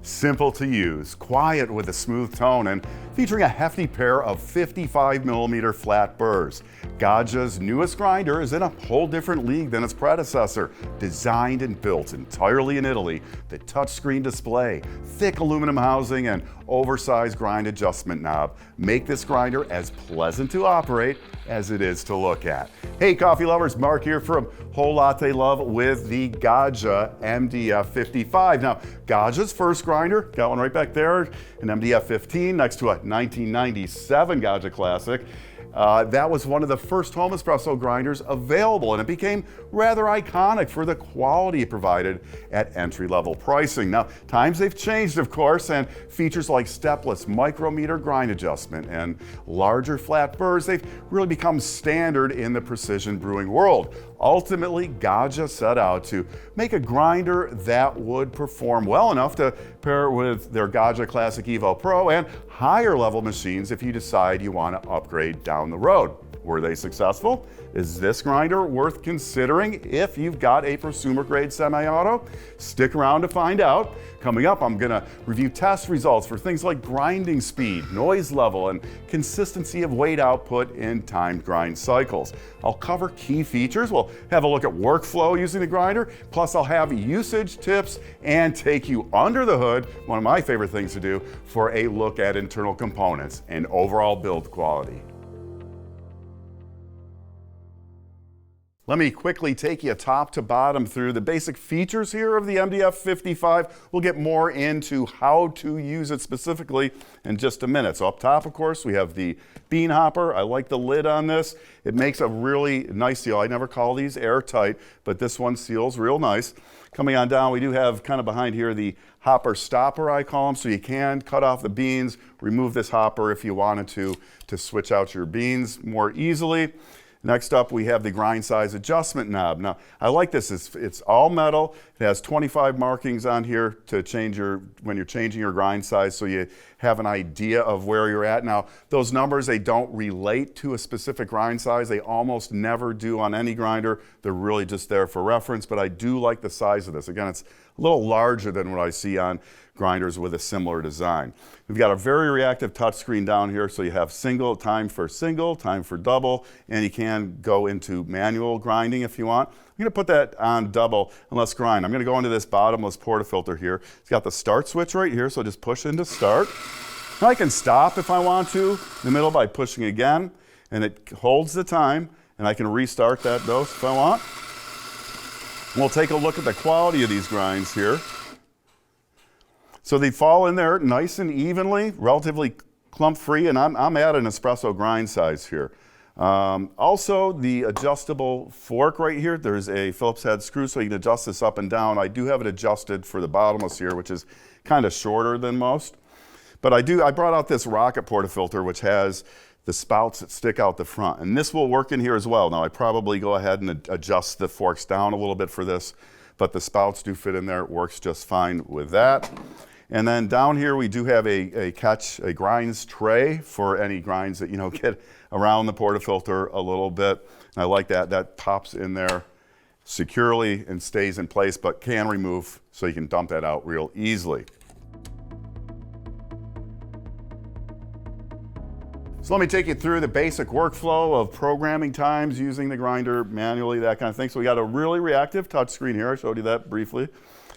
Simple to use, quiet with a smooth tone, and featuring a hefty pair of 55mm flat burrs. Gaggia's newest grinder is in a whole different league than its predecessor. Designed and built entirely in Italy, the touchscreen display, thick aluminum housing, and oversized grind adjustment knob make this grinder as pleasant to operate as it is to look at. Hey coffee lovers, Mark here from Whole Latte Love with the Gaggia MDF 55. Now, Gaggia's first grinder, got one right back there, an MDF 15 next to a 1997 Gaggia Classic. That was one of the first home espresso grinders available, and it became rather iconic for the quality it provided at entry-level pricing. Now, times they've changed, of course, and features like stepless micrometer grind adjustment and larger flat burrs, they've really become standard in the precision brewing world. Ultimately, Gaggia set out to make a grinder that would perform well enough to pair it with their Gaggia Classic Evo Pro and higher level machines if you decide you want to upgrade down the road. Were they successful? Is this grinder worth considering if you've got a prosumer grade semi-auto? Stick around to find out. Coming up, I'm gonna review test results for things like grinding speed, noise level, and consistency of weight output in timed grind cycles. I'll cover key features. We'll have a look at workflow using the grinder. Plus, I'll have usage tips and take you under the hood, one of my favorite things to do, for a look at internal components and overall build quality. Let me quickly take you top to bottom through the basic features here of the MDF 55. We'll get more into how to use it specifically in just a minute. So up top, of course, we have the bean hopper. I like the lid on this. It makes a really nice seal. I never call these airtight, but this one seals real nice. Coming on down, we do have kind of behind here the hopper stopper, I call them, so you can cut off the beans, remove this hopper if you wanted to switch out your beans more easily. Next up, we have the grind size adjustment knob. Now, I like this. It's all metal. It has 25 markings on here to change when you're changing your grind size, so you have an idea of where you're at. Now, those numbers, they don't relate to a specific grind size. They almost never do on any grinder. They're really just there for reference, but I do like the size of this. Again, it's a little larger than what I see on grinders with a similar design. We've got a very reactive touchscreen down here, so you have time for double, and you can go into manual grinding if you want. I'm going to put that on double and let's grind. I'm going to go into this bottomless portafilter here. It's got the start switch right here, so just push into start. Now I can stop if I want to in the middle by pushing again, and it holds the time, and I can restart that dose if I want. We'll take a look at the quality of these grinds here. So they fall in there nice and evenly, relatively clump-free, and I'm at an espresso grind size here. Also, the adjustable fork right here, there's a Phillips head screw, so you can adjust this up and down. I do have it adjusted for the bottomless here, which is kind of shorter than most. But I brought out this rocket portafilter, which has the spouts that stick out the front, and this will work in here as well. Now, I probably go ahead and adjust the forks down a little bit for this, but the spouts do fit in there. It works just fine with that. And then down here we do have a grinds tray for any grinds that get around the portafilter a little bit. And I like that. That pops in there securely and stays in place, but can remove, so you can dump that out real easily. So let me take you through the basic workflow of programming times, using the grinder manually, that kind of thing. So we got a really reactive touchscreen here. I showed you that briefly.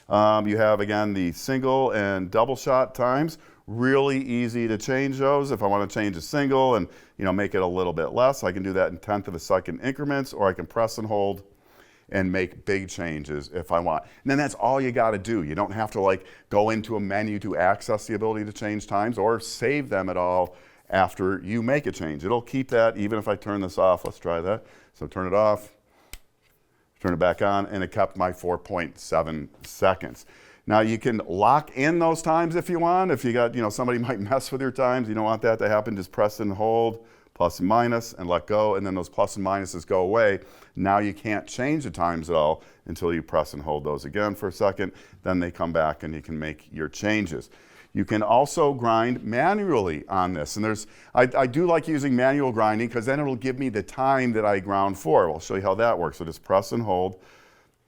You have, again, the single and double shot times. Really easy to change those. If I want to change a single and make it a little bit less, I can do that in 1/10 of a second increments, or I can press and hold and make big changes if I want. And then that's all you got to do. You don't have to go into a menu to access the ability to change times or save them at all after you make a change. It'll keep that even if I turn this off. Let's try that. So turn it off. Turn it back on, and it kept my 4.7 seconds. Now you can lock in those times if you want. If you got, somebody might mess with your times, you don't want that to happen, just press and hold, plus and minus, and let go, and then those plus and minuses go away. Now you can't change the times at all until you press and hold those again for a second. Then they come back and you can make your changes. You can also grind manually on this. And I do like using manual grinding because then it'll give me the time that I ground for. I'll show you how that works. So just press and hold.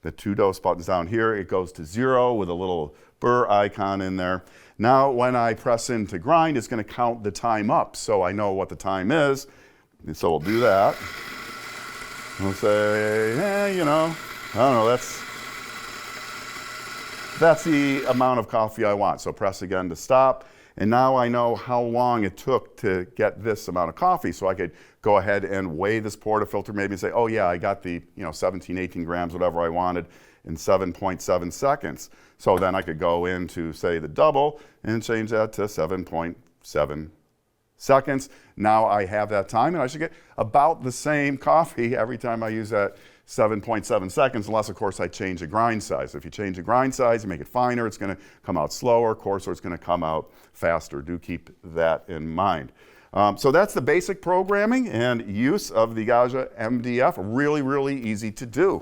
the 2 dose buttons down here. It goes to 0 with a little burr icon in there. Now when I press into grind, it's going to count the time up, so I know what the time is. And so we'll do that. We'll say, you know, I don't know, that's the amount of coffee I want. So press again to stop. And now I know how long it took to get this amount of coffee. So I could go ahead and weigh this portafilter maybe and say, oh yeah, I got the 17, 18 grams, whatever I wanted in 7.7 seconds. So then I could go into, say, the double and change that to 7.7 seconds. Now I have that time, and I should get about the same coffee every time I use that 7.7 seconds, unless, of course, I change the grind size. If you change the grind size, you make it finer, it's going to come out slower, coarser, it's going to come out faster. Do keep that in mind. So that's the basic programming and use of the Gaggia MDF. Really, really easy to do.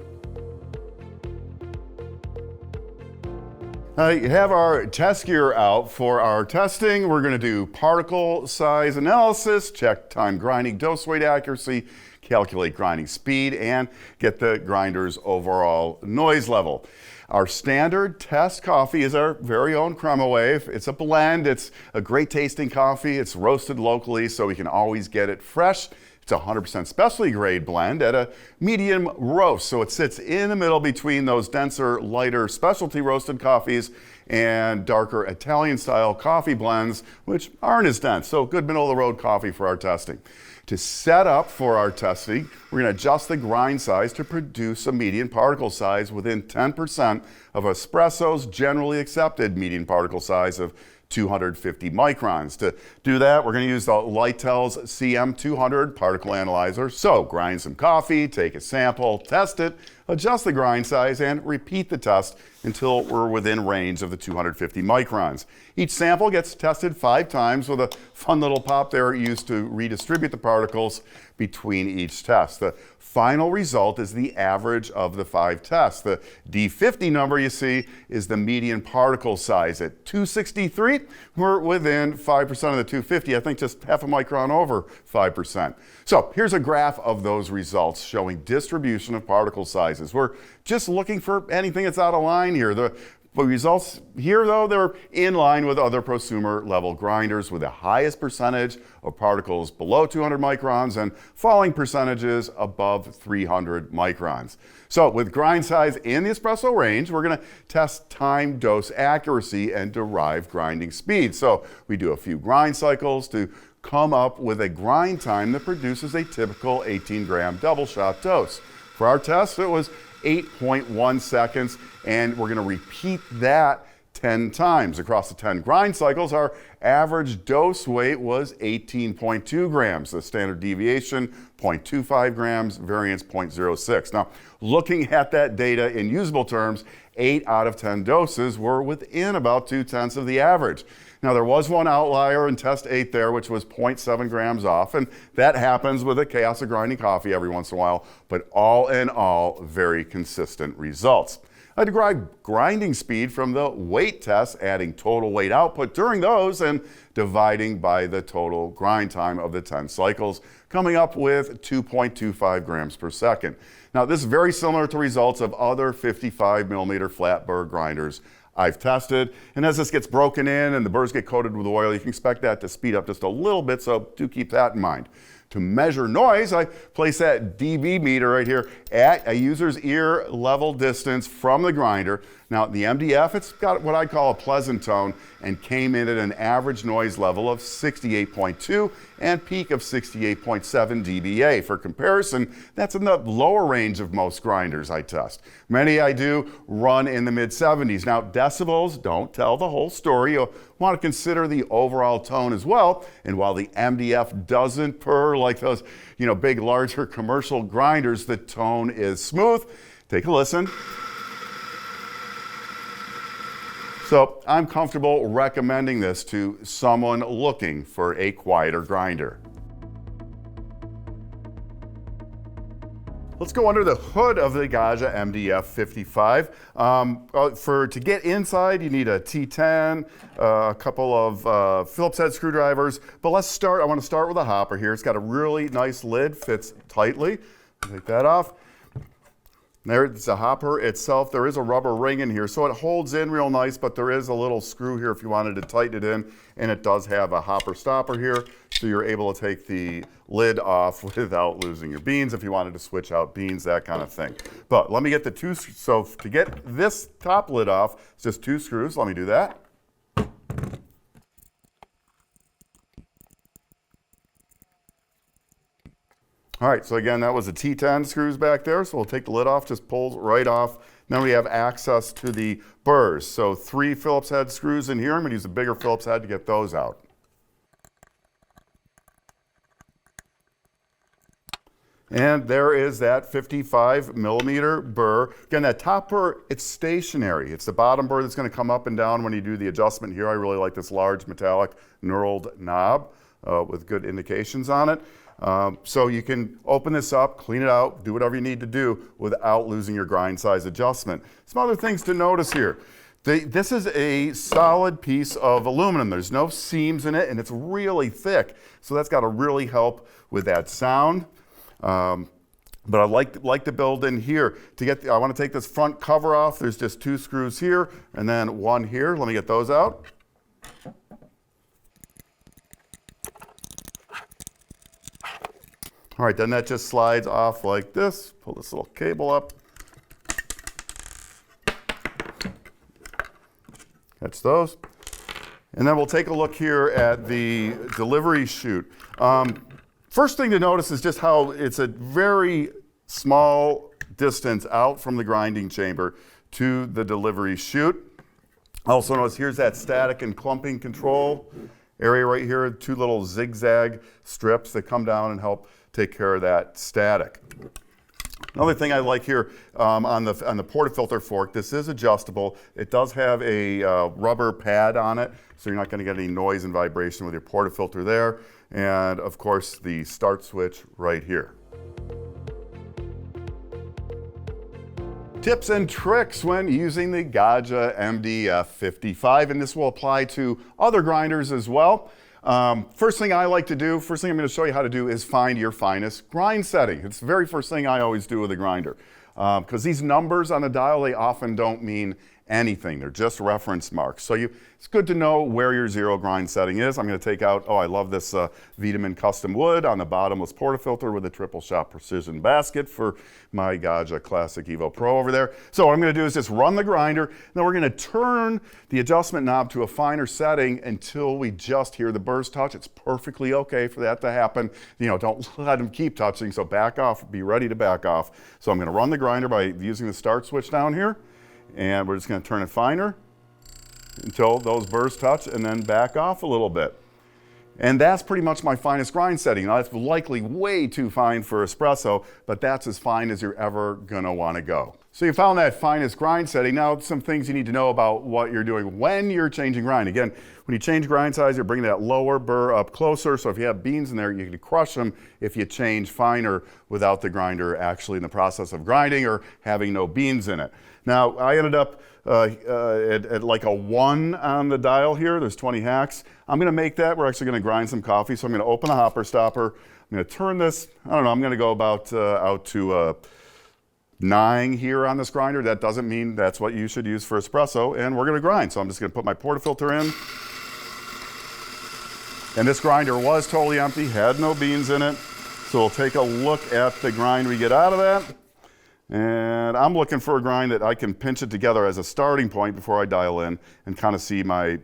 You have our test gear out for our testing. We're going to do particle size analysis, check time grinding dose weight accuracy, calculate grinding speed, and get the grinder's overall noise level. Our standard test coffee is our very own Crema Wave. It's a blend. It's a great tasting coffee. It's roasted locally, so we can always get it fresh. It's a 100% specialty grade blend at a medium roast, so it sits in the middle between those denser, lighter specialty roasted coffees and darker Italian style coffee blends, which aren't as dense. So good middle of the road coffee for our testing. To set up for our testing, we're going to adjust the grind size to produce a median particle size within 10% of Espresso's generally accepted median particle size of 250 microns. To do that, we're going to use the Lattle's CM200 particle analyzer. So grind some coffee, take a sample, test it, adjust the grind size, and repeat the test until we're within range of the 250 microns. Each sample gets tested 5 times with a fun little pop there used to redistribute the particles between each test. The final result is the average of the 5 tests. The D50 number you see is the median particle size. At 263, we're within 5% of the 250, I think just half a micron over 5%. So here's a graph of those results showing distribution of particle sizes. We're just looking for anything that's out of line here. The results here, though, they're in line with other prosumer level grinders with the highest percentage of particles below 200 microns and falling percentages above 300 microns. So with grind size in the espresso range, we're going to test time dose accuracy and derive grinding speed. So we do a few grind cycles to come up with a grind time that produces a typical 18-gram double shot dose. For our test, it was 8.1 seconds, and we're going to repeat that 10 times. Across the 10 grind cycles, our average dose weight was 18.2 grams. The standard deviation, 0.25 grams, variance 0.06. Now, looking at that data in usable terms, 8 out of 10 doses were within about 2/10 of the average. Now, there was one outlier in test 8 there, which was 0.7 grams off, and that happens with a chaos of grinding coffee every once in a while, but all in all, very consistent results. I derived grinding speed from the weight test, adding total weight output during those and dividing by the total grind time of the 10 cycles, coming up with 2.25 grams per second. Now, this is very similar to results of other 55 millimeter flat burr grinders I've tested. And as this gets broken in and the burrs get coated with oil, you can expect that to speed up just a little bit, so do keep that in mind. To measure noise, I place that dB meter right here at a user's ear level distance from the grinder. Now, the MDF, it's got what I call a pleasant tone and came in at an average noise level of 68.2 and peak of 68.7 dBA. For comparison, that's in the lower range of most grinders I test. Many I do run in the mid-70s. Now, decibels don't tell the whole story. You'll want to consider the overall tone as well. And while the MDF doesn't purr like those, big, larger commercial grinders, the tone is smooth. Take a listen. So I'm comfortable recommending this to someone looking for a quieter grinder. Let's go under the hood of the Gaggia MDF 55. To get inside, you need a T10, a couple of Phillips head screwdrivers. But I want to start with a hopper here. It's got a really nice lid, fits tightly. Take that off. There's the hopper itself. There is a rubber ring in here, so it holds in real nice, but there is a little screw here if you wanted to tighten it in, and it does have a hopper stopper here, so you're able to take the lid off without losing your beans if you wanted to switch out beans, that kind of thing. But let me get the two, so to get this top lid off, it's just 2 screws. Let me do that. All right, so again, that was the T10 screws back there, so we'll take the lid off, just pulls right off. Now we have access to the burrs. So 3 Phillips head screws in here. I'm gonna use a bigger Phillips head to get those out. And there is that 55 millimeter burr. Again, that top burr, it's stationary. It's the bottom burr that's gonna come up and down when you do the adjustment here. I really like this large metallic knurled knob with good indications on it. So you can open this up, clean it out, do whatever you need to do without losing your grind size adjustment. Some other things to notice here. This is a solid piece of aluminum. There's no seams in it, and it's really thick. So that's got to really help with that sound. But I like to build in here. I want to take this front cover off. There's just 2 screws here, and then 1 here. Let me get those out. All right, then that just slides off like this. Pull this little cable up. Catch those. And then we'll take a look here at the delivery chute. First thing to notice is just how it's a very small distance out from the grinding chamber to the delivery chute. Also notice here's that static and clumping control area right here, 2 little zigzag strips that come down and help take care of that static. Another thing I like here on the portafilter fork, this is adjustable. It does have a rubber pad on it, so you're not going to get any noise and vibration with your portafilter there. And of course, the start switch right here. Tips and tricks when using the Gaggia MDF 55, and this will apply to other grinders as well. First thing I'm going to show you how to do is find your finest grind setting. It's the very first thing I always do with a grinder. Because these numbers on the dial, they often don't mean anything. They're just reference marks. So it's good to know where your 0 grind setting is. I'm going to take out, I love this Wiedemann custom wood on the bottomless portafilter with a triple shot precision basket for my Gaggia Classic Evo Pro over there. So what I'm going to do is just run the grinder. Then we're going to turn the adjustment knob to a finer setting until we just hear the burrs touch. It's perfectly okay for that to happen. Don't let them keep touching. So back off, be ready to back off. So I'm going to run the grinder by using the start switch down here. And we're just going to turn it finer until those burrs touch and then back off a little bit. And that's pretty much my finest grind setting. Now that's likely way too fine for espresso, but that's as fine as you're ever going to want to go. So you found that finest grind setting. Now some things you need to know about what you're doing when you're changing grind. Again, when you change grind size, you're bringing that lower burr up closer. So if you have beans in there, you can crush them if you change finer without the grinder actually in the process of grinding or having no beans in it. Now, I ended up at like a 1 on the dial here. There's 20 hacks. I'm going to make that. We're actually going to grind some coffee. So I'm going to open the hopper stopper. I'm going to turn this, I don't know, I'm going to go about out to 9 here on this grinder. That doesn't mean that's what you should use for espresso. And we're going to grind. So I'm just going to put my portafilter in. And this grinder was totally empty, had no beans in it. So we'll take a look at the grind we get out of that. And I'm looking for a grind that I can pinch it together as a starting point before I dial in and kind of see my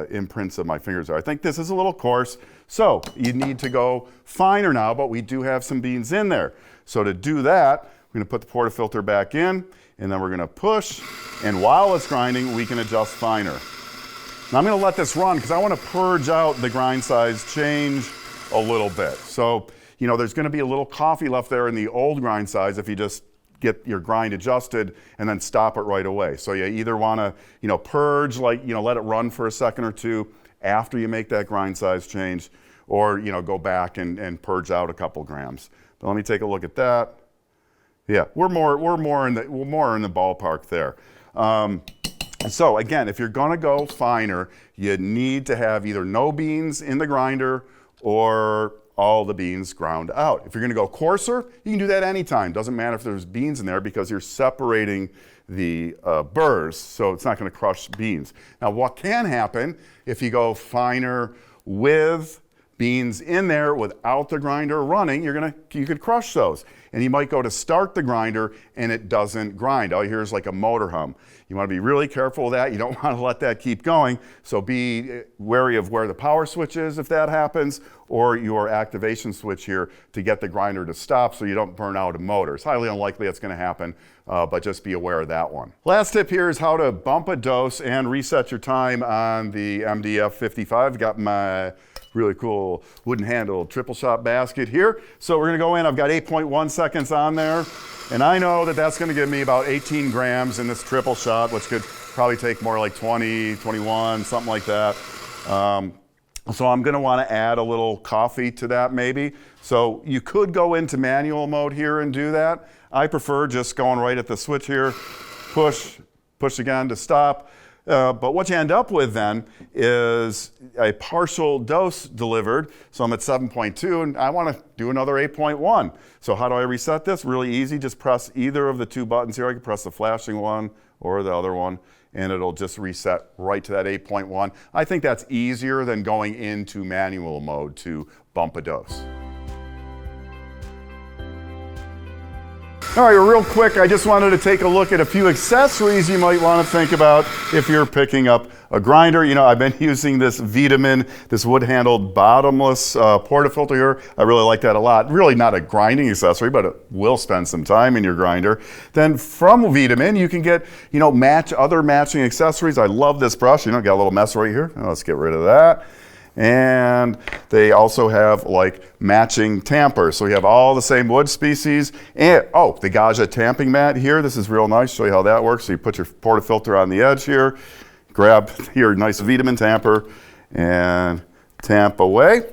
imprints of my fingers there. I think this is a little coarse, so you need to go finer now, but we do have some beans in there. So to do that, we're going to put the portafilter back in, and then we're going to push, and while it's grinding, we can adjust finer. Now I'm going to let this run because I want to purge out the grind size change a little bit. So, there's going to be a little coffee left there in the old grind size if you just get your grind adjusted and then stop it right away. So you either want to, purge, let it run for a second or two after you make that grind size change, or, go back and purge out a couple grams. But let me take a look at that. Yeah, we're more in the ballpark there. So again, if you're going to go finer, you need to have either no beans in the grinder or all the beans ground out. If you're gonna go coarser, you can do that anytime. Doesn't matter if there's beans in there because you're separating the burrs, so it's not gonna crush beans. Now what can happen if you go finer with beans in there without the grinder running, you could crush those. And you might go to start the grinder and it doesn't grind. All you hear is like a motor hum. You want to be really careful of that. You don't want to let that keep going. So be wary of where the power switch is if that happens, or your activation switch here to get the grinder to stop so you don't burn out a motor. It's highly unlikely that's going to happen, but just be aware of that one. Last tip here is how to bump a dose and reset your time on the MDF 55. Got my really cool wooden handled triple shot basket here. So we're gonna go in, I've got 8.1 seconds on there. And I know that that's gonna give me about 18 grams in this triple shot, which could probably take more like 20, 21, something like that. So I'm gonna wanna add a little coffee to that maybe. So you could go into manual mode here and do that. I prefer just going right at the switch here, push again to stop. But what you end up with then is a partial dose delivered. So I'm at 7.2 and I want to do another 8.1. So how do I reset this? Really easy. Just press either of the two buttons here. I can press the flashing one or the other one and it'll just reset right to that 8.1. I think that's easier than going into manual mode to bump a dose. All right, real quick, I just wanted to take a look at a few accessories you might want to think about if you're picking up a grinder. You know, I've been using this Vitamin, this wood-handled bottomless portafilter here. I really like that a lot. Really not a grinding accessory, but it will spend some time in your grinder. Then from Vitamin, you can get, you know, other matching accessories. I love this brush. You know, got a little mess right here. Let's get rid of that. And they also have like matching tampers. So you have all the same wood species. And, oh, the Gaggia tamping mat here. This is real nice. Show you how that works. So you put your portafilter on the edge here, grab your nice Vitamin tamper and tamp away.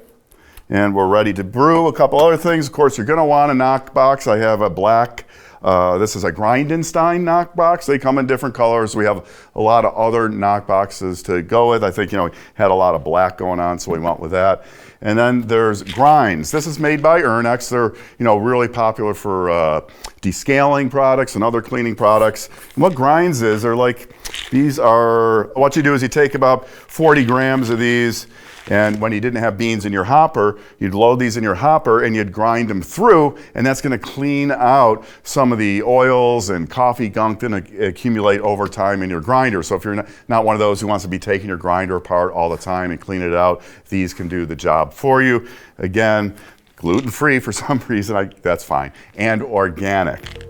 And we're ready to brew. A couple other things. Of course, you're gonna want a knock box. I have a black, this is a Grindenstein knock box. They come in different colors. We have a lot of other knock boxes to go with. I think, you know, we had a lot of black going on, so we went with that. And then there's grinds. This is made by Ernex. They're, you know, really popular for descaling products and other cleaning products. And what grinds is, they're like, these are, what you do is you take about 40 grams of these, and when you didn't have beans in your hopper, you'd load these in your hopper and you'd grind them through, and that's gonna clean out some of the oils and coffee gunk that accumulate over time in your grinder. So if you're not one of those who wants to be taking your grinder apart all the time and clean it out, these can do the job for you. Again, gluten-free for some reason, that's fine, and organic.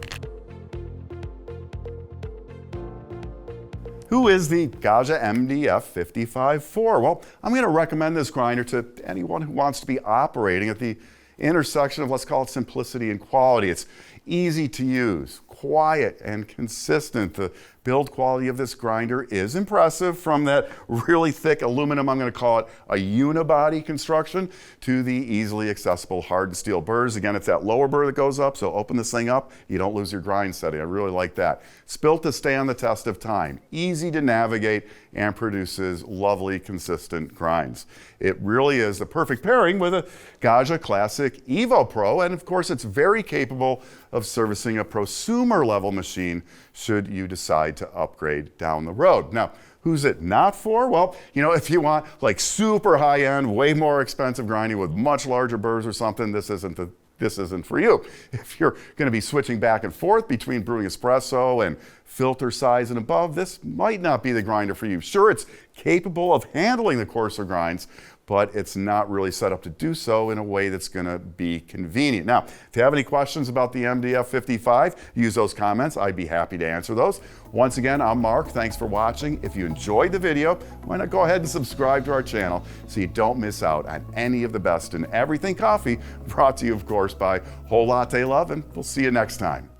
Who is the Gaggia MDF 55 for? Well, I'm going to recommend this grinder to anyone who wants to be operating at the intersection of, let's call it, simplicity and quality. It's easy to use, quiet, and consistent. The build quality of this grinder is impressive, from that really thick aluminum, I'm going to call it a unibody construction, to the easily accessible hardened steel burrs. Again, it's that lower burr that goes up, so open this thing up, you don't lose your grind setting. I really like that. It's built to stay on the test of time, easy to navigate, and produces lovely, consistent grinds. It really is the perfect pairing with a Gaggia Classic Evo Pro, and of course it's very capable of servicing a prosumer level machine should you decide to upgrade down the road. Now, who's it not for? Well, you know, if you want like super high-end, way more expensive grinding with much larger burrs or something, this isn't for you. If you're going to be switching back and forth between brewing espresso and filter size and above, this might not be the grinder for you. Sure, it's capable of handling the coarser grinds, but it's not really set up to do so in a way that's going to be convenient. Now, if you have any questions about the MDF 55, use those comments. I'd be happy to answer those. Once again, I'm Mark. Thanks for watching. If you enjoyed the video, why not go ahead and subscribe to our channel so you don't miss out on any of the best in everything coffee, brought to you, of course, by Whole Latte Love, and we'll see you next time.